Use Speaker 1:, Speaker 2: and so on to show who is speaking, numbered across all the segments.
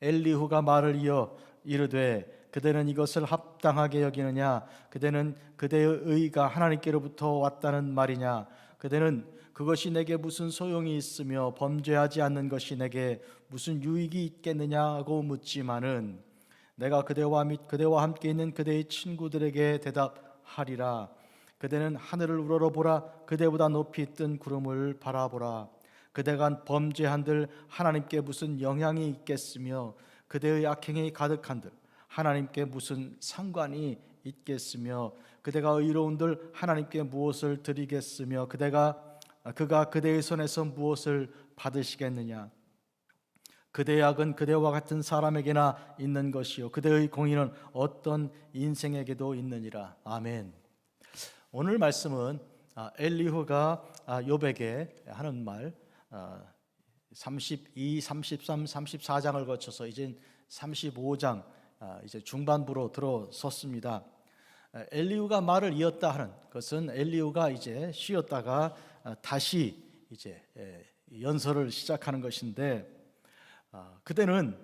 Speaker 1: 엘리후가 말을 이어 이르되 그대는 이것을 합당하게 여기느냐? 그대는 그대의 의가 하나님께로부터 왔다는 말이냐? 그대는 그것이 내게 무슨 소용이 있으며 범죄하지 않는 것이 내게 무슨 유익이 있겠느냐고 묻지만은 내가 그대와 함께 있는 그대의 친구들에게 대답하리라. 그대는 하늘을 우러러보라. 그대보다 높이 뜬 구름을 바라보라. 그대가 범죄한들 하나님께 무슨 영향이 있겠으며 그대의 악행이 가득한들 하나님께 무슨 상관이 있겠으며 그대가 의로운들 하나님께 무엇을 드리겠으며 그가 그대의 손에서 무엇을 받으시겠느냐? 그대의 악은 그대와 같은 사람에게나 있는 것이요 그대의 공의는 어떤 인생에게도 있느니라. 아멘. 오늘 말씀은 엘리후가 욥에게 하는 말 32, 33, 34장을 거쳐서 이제 35장 이제 중반부로 들어섰습니다. 엘리후가 말을 이었다 하는 것은 엘리후가 이제 쉬었다가 다시 이제 연설을 시작하는 것인데 그대는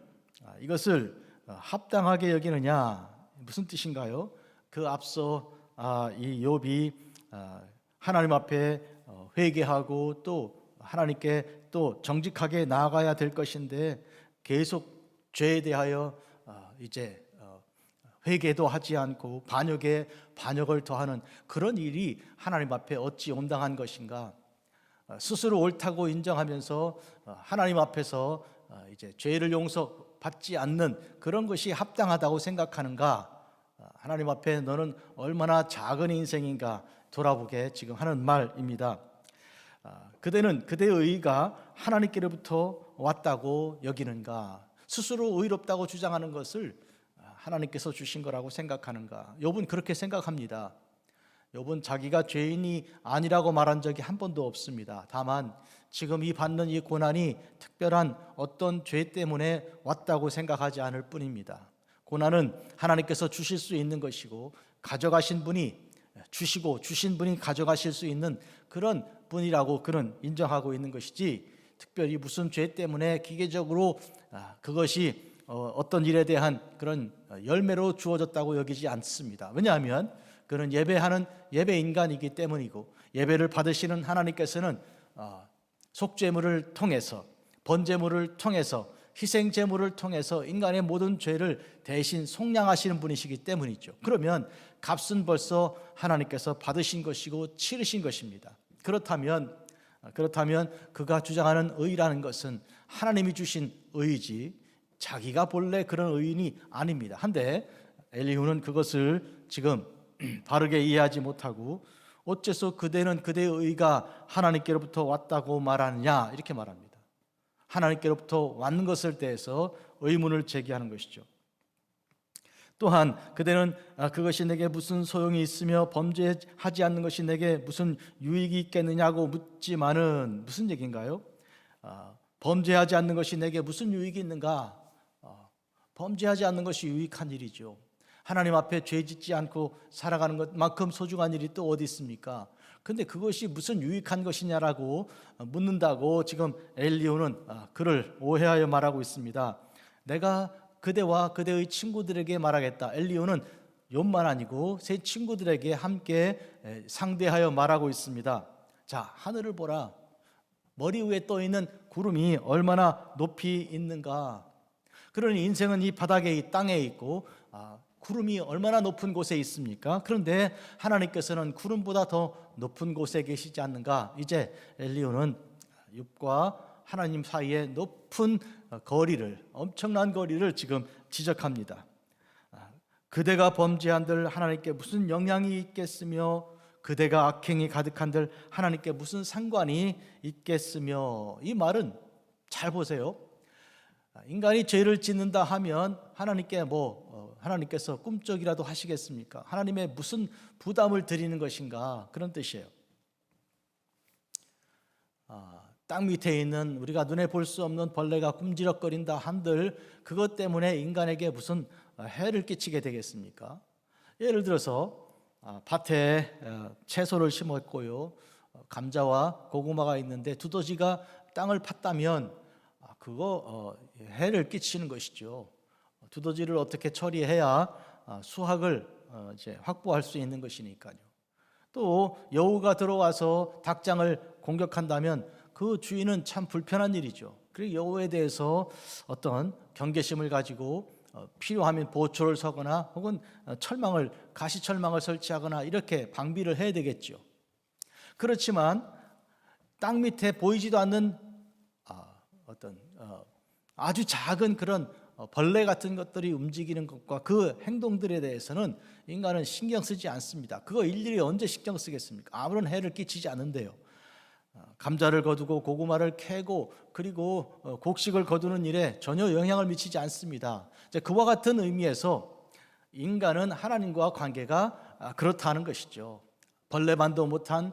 Speaker 1: 이것을 합당하게 여기느냐 무슨 뜻인가요? 그 앞서 이 욥이 하나님 앞에 회개하고 또 하나님께 또 정직하게 나아가야 될 것인데 계속 죄에 대하여 이제 회개도 하지 않고 반역을 더하는 그런 일이 하나님 앞에 어찌 온당한 것인가? 스스로 옳다고 인정하면서 하나님 앞에서 이제 죄를 용서받지 않는 그런 것이 합당하다고 생각하는가? 하나님 앞에 너는 얼마나 작은 인생인가 돌아보게 지금 하는 말입니다. 그대는 그대의 의가 하나님께로부터 왔다고 여기는가? 스스로 의롭다고 주장하는 것을 하나님께서 주신 거라고 생각하는가? 욥은 그렇게 생각합니다. 욥은 자기가 죄인이 아니라고 말한 적이 한 번도 없습니다. 다만 지금 받는 이 고난이 특별한 어떤 죄 때문에 왔다고 생각하지 않을 뿐입니다. 고난은 하나님께서 주실 수 있는 것이고 가져가신 분이 주시고 주신 분이 가져가실 수 있는 그런 분이라고 그는 인정하고 있는 것이지 특별히 무슨 죄 때문에 기계적으로 그것이 어떤 일에 대한 그런 열매로 주어졌다고 여기지 않습니다. 왜냐하면 그는 예배하는 예배 인간이기 때문이고 예배를 받으시는 하나님께서는 속죄물을 통해서 번제물을 통해서 희생제물을 통해서 인간의 모든 죄를 대신 속량하시는 분이시기 때문이죠. 그러면 값은 벌써 하나님께서 받으신 것이고 치르신 것입니다. 그렇다면 그가 주장하는 의라는 것은 하나님이 주신 의이지 자기가 본래 그런 의인이 아닙니다. 한데 엘리후는 그것을 지금 바르게 이해하지 못하고 어째서 그대는 그대의 의가 하나님께로부터 왔다고 말하느냐 이렇게 말합니다. 하나님께로부터 왔는 것을 대해서 의문을 제기하는 것이죠. 또한 그대는 그것이 내게 무슨 소용이 있으며 범죄하지 않는 것이 내게 무슨 유익이 있겠느냐고 묻지만은 무슨 얘기인가요? 범죄하지 않는 것이 내게 무슨 유익이 있는가? 범죄하지 않는 것이 유익한 일이죠. 하나님 앞에 죄 짓지 않고 살아가는 것만큼 소중한 일이 또 어디 있습니까? 근데 그것이 무슨 유익한 것이냐라고 묻는다고 지금 엘리후는 그를 오해하여 말하고 있습니다. 내가 그대와 그대의 친구들에게 말하겠다. 엘리후는 욥만 아니고 세 친구들에게 함께 상대하여 말하고 있습니다. 자, 하늘을 보라. 머리 위에 떠 있는 구름이 얼마나 높이 있는가. 그러니 인생은 이 바닥에 이 땅에 있고 구름이 얼마나 높은 곳에 있습니까? 그런데 하나님께서는 구름보다 더 높은 곳에 계시지 않는가? 이제 엘리후는 욥과 하나님 사이에 높은 거리를, 엄청난 거리를 지금 지적합니다. 그대가 범죄한들 하나님께 무슨 영향이 있겠으며 그대가 악행이 가득한들 하나님께 무슨 상관이 있겠으며 이 말은 잘 보세요. 인간이 죄를 짓는다 하면 하나님께 하나님께서 꿈쩍이라도 하시겠습니까? 하나님의 무슨 부담을 드리는 것인가? 그런 뜻이에요. 땅 밑에 있는 우리가 눈에 볼 수 없는 벌레가 꿈지럭거린다 한들 그것 때문에 인간에게 무슨 해를 끼치게 되겠습니까? 예를 들어서 밭에 채소를 심었고요, 감자와 고구마가 있는데 두더지가 땅을 팠다면 그거 해를 끼치는 것이죠. 두더지를 어떻게 처리해야 수확을 이제 확보할 수 있는 것이니까요. 또 여우가 들어와서 닭장을 공격한다면 그 주인은 참 불편한 일이죠. 그리고 여우에 대해서 어떤 경계심을 가지고 필요하면 보초를 서거나 혹은 가시철망을 설치하거나 이렇게 방비를 해야 되겠죠. 그렇지만 땅 밑에 보이지도 않는 어떤 아주 작은 그런 벌레 같은 것들이 움직이는 것과 그 행동들에 대해서는 인간은 신경 쓰지 않습니다. 그거 일일이 언제 신경 쓰겠습니까? 아무런 해를 끼치지 않는데요. 감자를 거두고 고구마를 캐고 그리고 곡식을 거두는 일에 전혀 영향을 미치지 않습니다. 그와 같은 의미에서 인간은 하나님과 관계가 그렇다는 것이죠. 벌레만도 못한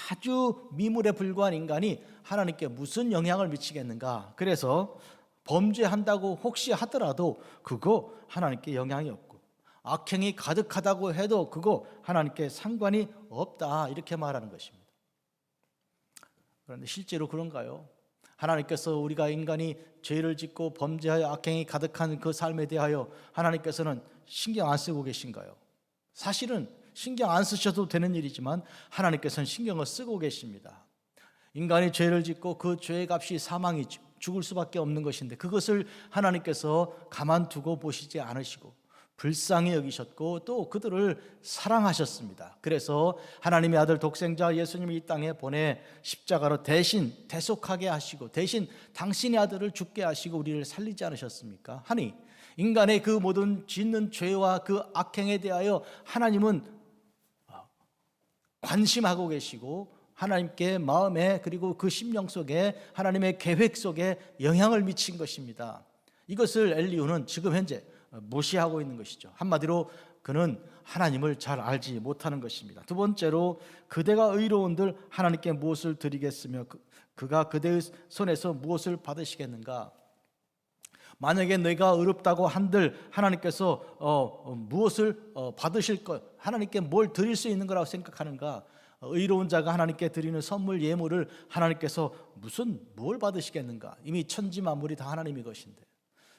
Speaker 1: 아주 미물에 불과한 인간이 하나님께 무슨 영향을 미치겠는가? 그래서 범죄한다고 혹시 하더라도 그거 하나님께 영향이 없고, 악행이 가득하다고 해도 그거 하나님께 상관이 없다, 이렇게 말하는 것입니다. 그런데 실제로 그런가요? 하나님께서 우리가 인간이 죄를 짓고 범죄하여 악행이 가득한 그 삶에 대하여 하나님께서는 신경 안 쓰고 계신가요? 사실은 신경 안 쓰셔도 되는 일이지만 하나님께서는 신경을 쓰고 계십니다. 인간이 죄를 짓고 그 죄의 값이 사망이죠. 죽을 수밖에 없는 것인데 그것을 하나님께서 가만두고 보시지 않으시고 불쌍히 여기셨고 또 그들을 사랑하셨습니다. 그래서 하나님의 아들 독생자 예수님을 이 땅에 보내 십자가로 대신 대속하게 하시고 대신 당신의 아들을 죽게 하시고 우리를 살리지 않으셨습니까? 하니 인간의 그 모든 짓는 죄와 그 악행에 대하여 하나님은 관심하고 계시고 하나님께 마음에 그리고 그 심령 속에 하나님의 계획 속에 영향을 미친 것입니다. 이것을 엘리후는 지금 현재 무시하고 있는 것이죠. 한마디로 그는 하나님을 잘 알지 못하는 것입니다. 두 번째로 그대가 의로운들 하나님께 무엇을 드리겠으며 그가 그대의 손에서 무엇을 받으시겠는가? 만약에 내가 의롭다고 한들 하나님께서 무엇을 받으실 것, 하나님께 뭘 드릴 수 있는 거라고 생각하는가? 의로운 자가 하나님께 드리는 선물 예물을 하나님께서 뭘 받으시겠는가? 이미 천지 만물이 다 하나님의 것인데.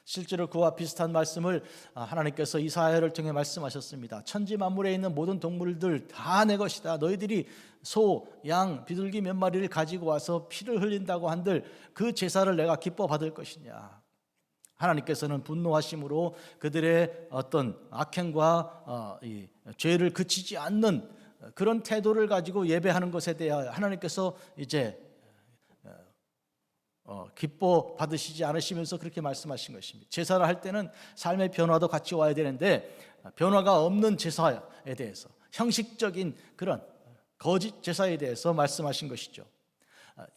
Speaker 1: 실제로 그와 비슷한 말씀을 하나님께서 이사야를 통해 말씀하셨습니다. 천지 만물에 있는 모든 동물들 다 내 것이다. 너희들이 소, 양, 비둘기 몇 마리를 가지고 와서 피를 흘린다고 한들 그 제사를 내가 기뻐 받을 것이냐. 하나님께서는 분노하심으로 그들의 어떤 악행과 이 죄를 그치지 않는 그런 태도를 가지고 예배하는 것에 대하여 하나님께서 이제 기뻐 받으시지 않으시면서 그렇게 말씀하신 것입니다. 제사를 할 때는 삶의 변화도 같이 와야 되는데 변화가 없는 제사에 대해서 형식적인 그런 거짓 제사에 대해서 말씀하신 것이죠.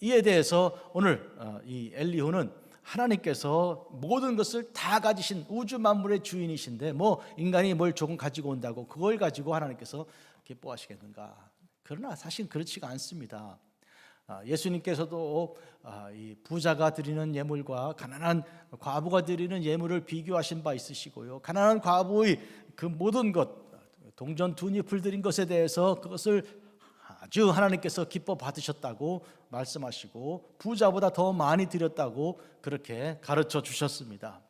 Speaker 1: 이에 대해서 오늘 이 엘리후는 하나님께서 모든 것을 다 가지신 우주 만물의 주인이신데 뭐 인간이 뭘 조금 가지고 온다고 그걸 가지고 하나님께서 기뻐하시겠는가? 그러나 사실 그렇지가 않습니다. 예수님께서도 이 부자가 드리는 예물과 가난한 과부가 드리는 예물을 비교하신 바 있으시고요. 가난한 과부의 그 모든 것, 동전 두 잎을 드린 것에 대해서 그것을 아주 하나님께서 기뻐 받으셨다고 말씀하시고 부자보다 더 많이 드렸다고 그렇게 가르쳐 주셨습니다.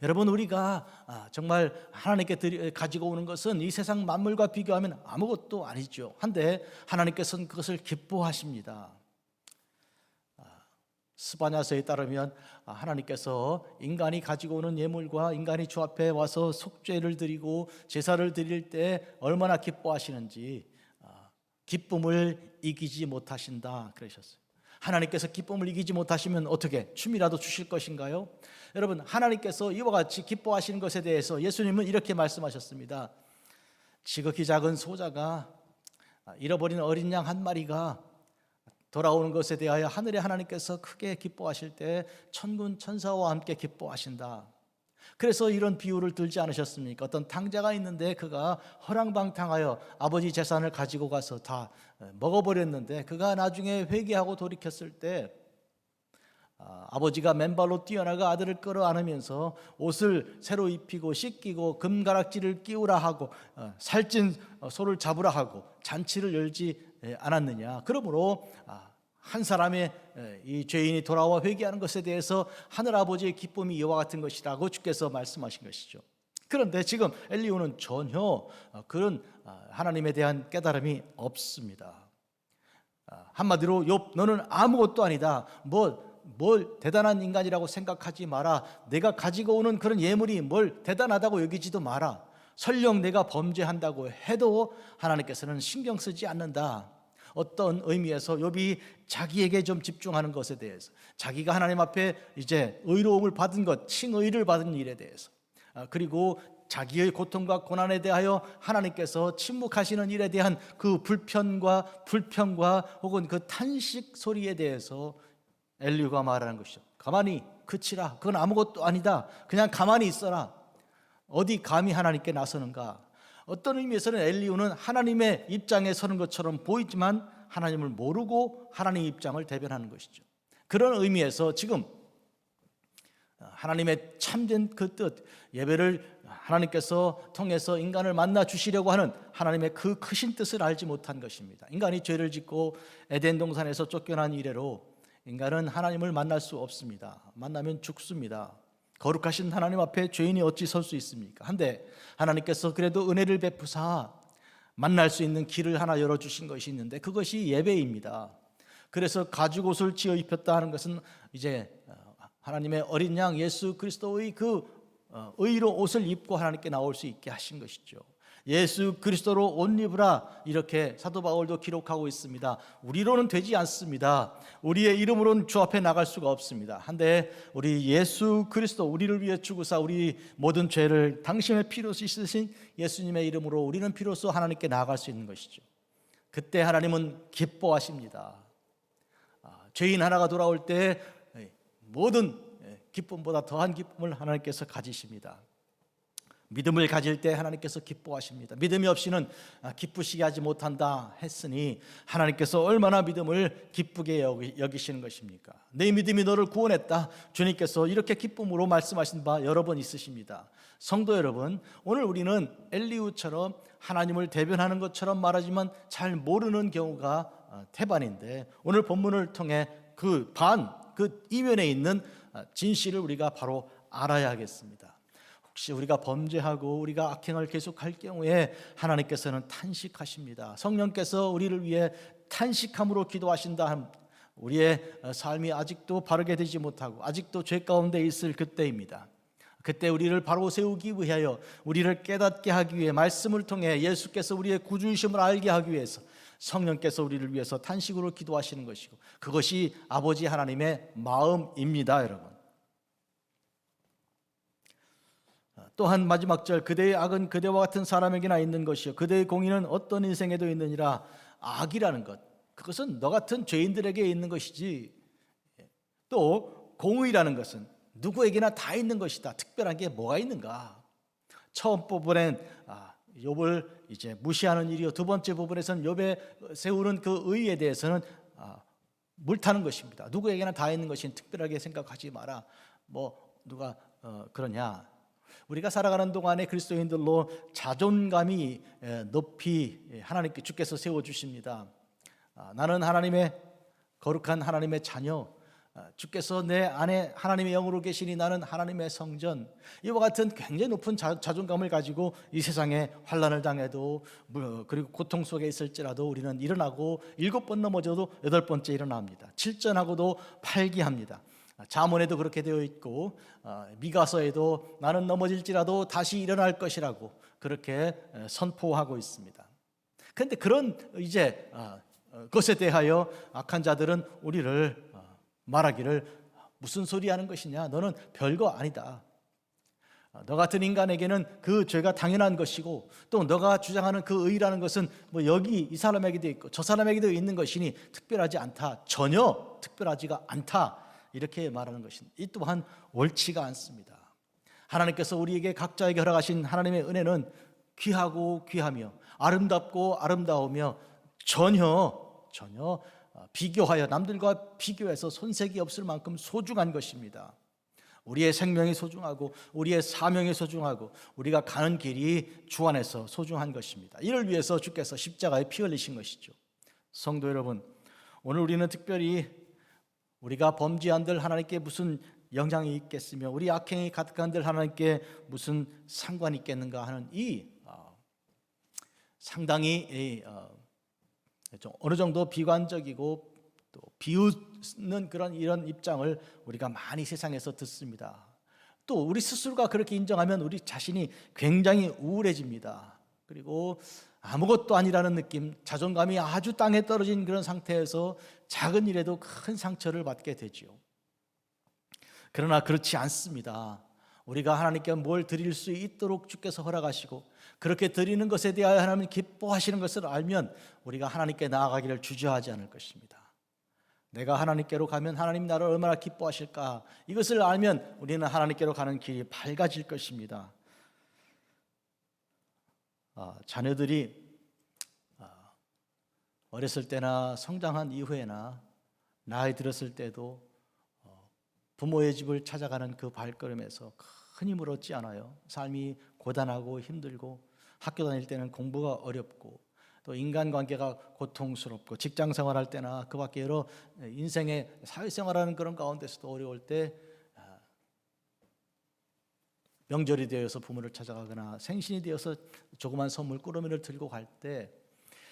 Speaker 1: 여러분, 우리가 정말 하나님께 가지고 오는 것은 이 세상 만물과 비교하면 아무것도 아니죠. 한데 하나님께서는 그것을 기뻐하십니다. 스바냐서에 따르면 하나님께서 인간이 가지고 오는 예물과 인간이 주 앞에 와서 속죄를 드리고 제사를 드릴 때 얼마나 기뻐하시는지 기쁨을 이기지 못하신다 그러셨어요. 하나님께서 기쁨을 이기지 못하시면 어떻게 춤이라도 주실 것인가요? 여러분, 하나님께서 이와 같이 기뻐하시는 것에 대해서 예수님은 이렇게 말씀하셨습니다. 지극히 작은 소자가 잃어버린 어린 양 한 마리가 돌아오는 것에 대하여 하늘의 하나님께서 크게 기뻐하실 때 천군 천사와 함께 기뻐하신다. 그래서 이런 비유를 들지 않으셨습니까? 어떤 탕자가 있는데 그가 허랑방탕하여 아버지 재산을 가지고 가서 다 먹어버렸는데 그가 나중에 회개하고 돌이켰을 때 아버지가 맨발로 뛰어나가 아들을 끌어안으면서 옷을 새로 입히고 씻기고 금가락지를 끼우라 하고 살찐 소를 잡으라 하고 잔치를 열지 않았느냐. 그러므로 한 사람의 이 죄인이 돌아와 회개하는 것에 대해서 하늘 아버지의 기쁨이 이와 같은 것이라고 주께서 말씀하신 것이죠. 그런데 지금 엘리후는 전혀 그런 하나님에 대한 깨달음이 없습니다. 한마디로 욥 너는 아무것도 아니다. 뭘 대단한 인간이라고 생각하지 마라. 내가 가지고 오는 그런 예물이 뭘 대단하다고 여기지도 마라. 설령 내가 범죄한다고 해도 하나님께서는 신경 쓰지 않는다. 어떤 의미에서 욥이 자기에게 좀 집중하는 것에 대해서, 자기가 하나님 앞에 이제 의로움을 받은 것, 칭의를 받은 일에 대해서, 그리고 자기의 고통과 고난에 대하여 하나님께서 침묵하시는 일에 대한 그 불편과 불평과 혹은 그 탄식 소리에 대해서 엘리후가 말하는 것이죠. 가만히 그치라. 그건 아무것도 아니다. 그냥 가만히 있어라. 어디 감히 하나님께 나서는가. 어떤 의미에서는 엘리후는 하나님의 입장에 서는 것처럼 보이지만 하나님을 모르고 하나님의 입장을 대변하는 것이죠. 그런 의미에서 지금 하나님의 참된 그 뜻, 예배를 하나님께서 통해서 인간을 만나 주시려고 하는 하나님의 그 크신 뜻을 알지 못한 것입니다. 인간이 죄를 짓고 에덴 동산에서 쫓겨난 이래로 인간은 하나님을 만날 수 없습니다. 만나면 죽습니다. 거룩하신 하나님 앞에 죄인이 어찌 설 수 있습니까? 한데 하나님께서 그래도 은혜를 베푸사 만날 수 있는 길을 하나 열어주신 것이 있는데 그것이 예배입니다. 그래서 가죽옷을 지어 입혔다 하는 것은 이제 하나님의 어린 양 예수 그리스도의 그 의로 옷을 입고 하나님께 나올 수 있게 하신 것이죠. 예수 그리스도로 옷 입으라 이렇게 사도 바울도 기록하고 있습니다. 우리로는 되지 않습니다. 우리의 이름으로는 주 앞에 나갈 수가 없습니다. 한데 우리 예수 그리스도 우리를 위해 죽으사 우리 모든 죄를 당신의 피로 씻으신 예수님의 이름으로 우리는 비로소 하나님께 나아갈 수 있는 것이죠. 그때 하나님은 기뻐하십니다. 죄인 하나가 돌아올 때 모든 기쁨보다 더한 기쁨을 하나님께서 가지십니다. 믿음을 가질 때 하나님께서 기뻐하십니다. 믿음이 없이는 기쁘시게 하지 못한다 했으니 하나님께서 얼마나 믿음을 기쁘게 여기시는 것입니까? 내 믿음이 너를 구원했다. 주님께서 이렇게 기쁨으로 말씀하신 바 여러 번 있으십니다. 성도 여러분, 오늘 우리는 엘리후처럼 하나님을 대변하는 것처럼 말하지만 잘 모르는 경우가 태반인데 오늘 본문을 통해 그 이면에 있는 진실을 우리가 바로 알아야 하겠습니다. 혹시 우리가 범죄하고 우리가 악행을 계속할 경우에 하나님께서는 탄식하십니다. 성령께서 우리를 위해 탄식함으로 기도하신다. 우리의 삶이 아직도 바르게 되지 못하고 아직도 죄 가운데 있을 그때입니다. 그때 우리를 바로 세우기 위하여 우리를 깨닫게 하기 위해 말씀을 통해 예수께서 우리의 구주이심을 알게 하기 위해서 성령께서 우리를 위해서 탄식으로 기도하시는 것이고 그것이 아버지 하나님의 마음입니다. 여러분, 또한 마지막 절 그대의 악은 그대와 같은 사람에게나 있는 것이요 그대의 공의는 어떤 인생에도 있느니라. 악이라는 것, 그것은 너 같은 죄인들에게 있는 것이지 또 공의라는 것은 누구에게나 다 있는 것이다. 특별한 게 뭐가 있는가? 처음 부분엔 욥을 이제 무시하는 일이요, 두 번째 부분에서는 욥에 세우는 그 의에 대해서는 물타는 것입니다. 누구에게나 다 있는 것이 특별하게 생각하지 마라. 누가 그러냐? 우리가 살아가는 동안에 그리스도인들로 자존감이 높이 하나님께 주께서 세워주십니다. 나는 하나님의 거룩한 하나님의 자녀, 주께서 내 안에 하나님의 영으로 계시니 나는 하나님의 성전, 이와 같은 굉장히 높은 자존감을 가지고 이 세상에 환난을 당해도 그리고 고통 속에 있을지라도 우리는 일어나고 7번 넘어져도 8번째 일어납니다. 7전하고도 팔기합니다. 잠언에도 그렇게 되어 있고 미가서에도 나는 넘어질지라도 다시 일어날 것이라고 그렇게 선포하고 있습니다. 그런데 그런 이제 것에 대하여 악한 자들은 우리를 말하기를 무슨 소리 하는 것이냐, 너는 별거 아니다. 너 같은 인간에게는 그 죄가 당연한 것이고 또 너가 주장하는 그 의라는 것은 여기 이 사람에게도 있고 저 사람에게도 있는 것이니 특별하지 않다. 전혀 특별하지가 않다. 이렇게 말하는 것입니다. 이 또한 옳지가 않습니다. 하나님께서 우리에게 각자에게 허락하신 하나님의 은혜는 귀하고 귀하며 아름답고 아름다우며 전혀 비교하여 남들과 비교해서 손색이 없을 만큼 소중한 것입니다. 우리의 생명이 소중하고 우리의 사명이 소중하고 우리가 가는 길이 주 안에서 소중한 것입니다. 이를 위해서 주께서 십자가에 피 흘리신 것이죠. 성도 여러분, 오늘 우리는 특별히 우리가 범죄한들 하나님께 무슨 영향이 있겠으며 우리 악행이 가득한들 하나님께 무슨 상관이 있겠는가 하는 이 상당히 좀 어느 정도 비관적이고 또 비웃는 이런 입장을 우리가 많이 세상에서 듣습니다. 또 우리 스스로가 그렇게 인정하면 우리 자신이 굉장히 우울해집니다. 그리고 아무것도 아니라는 느낌, 자존감이 아주 땅에 떨어진 그런 상태에서 작은 일에도 큰 상처를 받게 되지요. 그러나 그렇지 않습니다. 우리가 하나님께 뭘 드릴 수 있도록 주께서 허락하시고 그렇게 드리는 것에 대하여 하나님 기뻐하시는 것을 알면 우리가 하나님께 나아가기를 주저하지 않을 것입니다. 내가 하나님께로 가면 하나님 나를 얼마나 기뻐하실까, 이것을 알면 우리는 하나님께로 가는 길이 밝아질 것입니다. 자녀들이 어렸을 때나 성장한 이후에나 나이 들었을 때도 부모의 집을 찾아가는 그 발걸음에서 큰 힘을 얻지 않아요. 삶이 고단하고 힘들고 학교 다닐 때는 공부가 어렵고 또 인간관계가 고통스럽고 직장 생활할 때나 그 밖에 여러 인생의 사회생활하는 그런 가운데서도 어려울 때 명절이 되어서 부모를 찾아가거나 생신이 되어서 조그만 선물 꾸러미를 들고 갈 때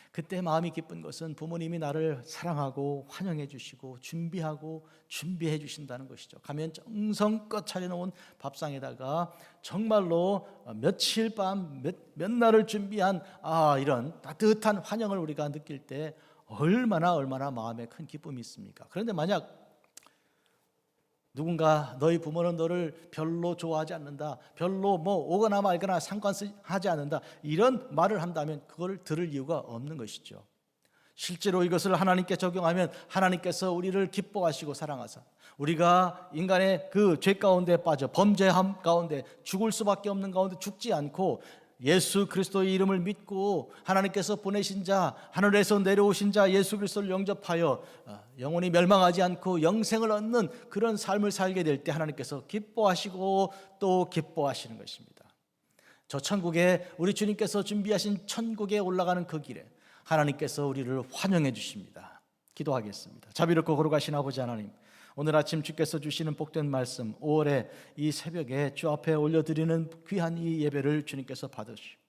Speaker 1: 그때 마음이 기쁜 것은 부모님이 나를 사랑하고 환영해 주시고 준비해 주신다는 것이죠. 가면 정성껏 차려놓은 밥상에다가 정말로 며칠 밤 몇 날을 준비한 이런 따뜻한 환영을 우리가 느낄 때 얼마나 마음에 큰 기쁨이 있습니까? 그런데 만약 누군가 너희 부모는 너를 별로 좋아하지 않는다, 별로 오거나 말거나 상관하지 않는다, 이런 말을 한다면 그걸 들을 이유가 없는 것이죠. 실제로 이것을 하나님께 적용하면 하나님께서 우리를 기뻐하시고 사랑하사 우리가 인간의 그 죄 가운데 빠져 범죄함 가운데 죽을 수밖에 없는 가운데 죽지 않고 예수 그리스도의 이름을 믿고 하나님께서 보내신 자, 하늘에서 내려오신 자 예수 그리스도를 영접하여 영원히 멸망하지 않고 영생을 얻는 그런 삶을 살게 될 때 하나님께서 기뻐하시고 또 기뻐하시는 것입니다. 저 천국에 우리 주님께서 준비하신 천국에 올라가는 그 길에 하나님께서 우리를 환영해 주십니다. 기도하겠습니다. 자비롭고 거룩하신 아버지 하나님, 오늘 아침 주께서 주시는 복된 말씀, 5월의 이 새벽에 주 앞에 올려드리는 귀한 이 예배를 주님께서 받으시고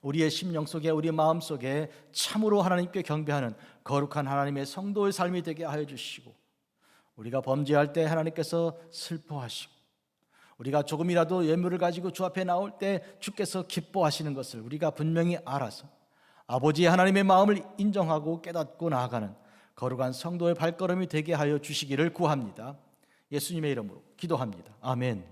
Speaker 1: 우리의 심령 속에 우리의 마음 속에 참으로 하나님께 경배하는 거룩한 하나님의 성도의 삶이 되게 하여 주시고 우리가 범죄할 때 하나님께서 슬퍼하시고 우리가 조금이라도 예물을 가지고 주 앞에 나올 때 주께서 기뻐하시는 것을 우리가 분명히 알아서 아버지 하나님의 마음을 인정하고 깨닫고 나아가는 거룩한 성도의 발걸음이 되게 하여 주시기를 구합니다. 예수님의 이름으로 기도합니다. 아멘.